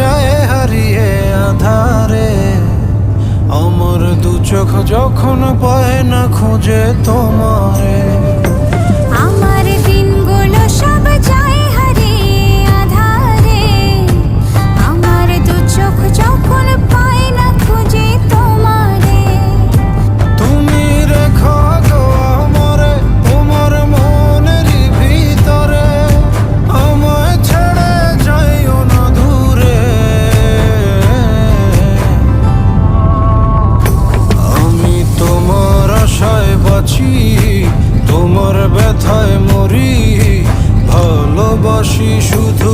যায় হারিয়ে আধারে। আমার দু চোখ যখন পায় না খুঁজে তোমারে। আমার দিনগুলো সব যায় হারিয়ে আঁধারে। আমার দু চোখ যখন পায় না খুঁজে তোমারে। তুমি রেখো গো আমারে তোমার মনেরই ভিতরে, আমায় ছেড়ে যাইও না দূরে। আমি তোমার আশায় বাঁচি, তোমার ব্যথায় মরি, ভালোবাসি শুধু